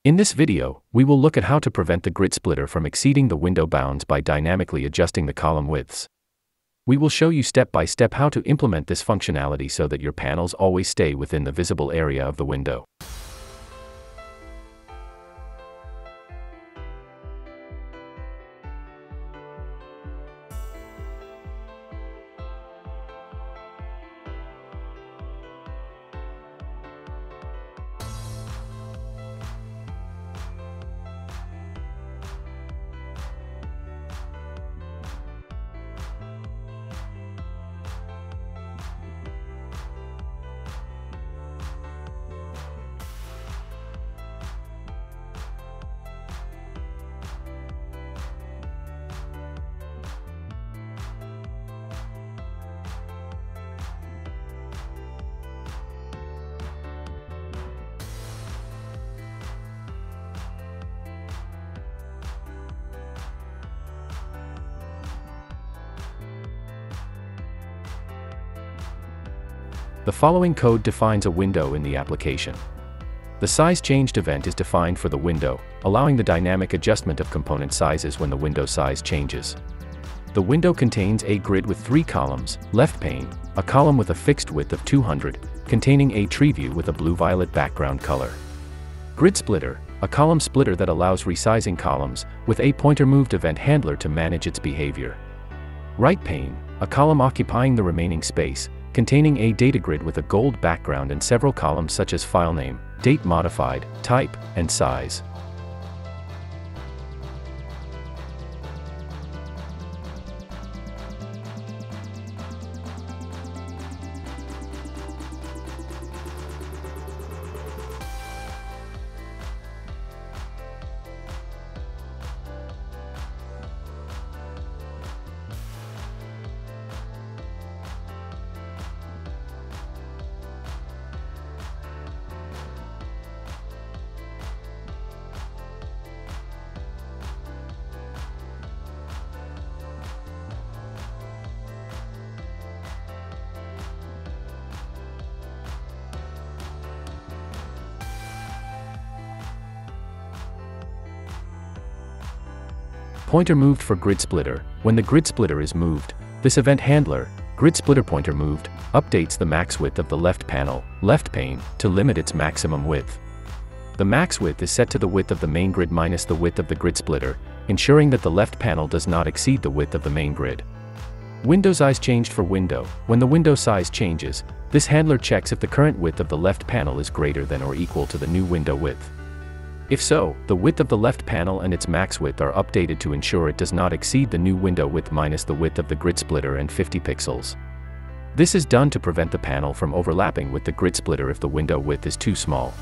In this video, we will look at how to prevent the grid splitter from exceeding the window bounds by dynamically adjusting the column widths. We will show you step by step how to implement this functionality so that your panels always stay within the visible area of the window. The following code defines a window in the application. The size changed event is defined for the window, allowing the dynamic adjustment of component sizes when the window size changes. The window contains a grid with 3 columns, left pane, a column with a fixed width of 200, containing a tree view with a blue-violet background color. GridSplitter, a column splitter that allows resizing columns, with a pointer moved event handler to manage its behavior. Right pane, a column occupying the remaining space, containing a data grid with a gold background and several columns such as file name, date modified, type, and size. Pointer moved for grid splitter. When the grid splitter is moved, this event handler, grid splitter pointer moved, updates the max width of the left panel, left pane, to limit its maximum width. The max width is set to the width of the main grid minus the width of the grid splitter, ensuring that the left panel does not exceed the width of the main grid. Window size changed for window. When the window size changes, this handler checks if the current width of the left panel is greater than or equal to the new window width. If so, the width of the left panel and its max width are updated to ensure it does not exceed the new window width minus the width of the grid splitter and 50 pixels. This is done to prevent the panel from overlapping with the grid splitter if the window width is too small.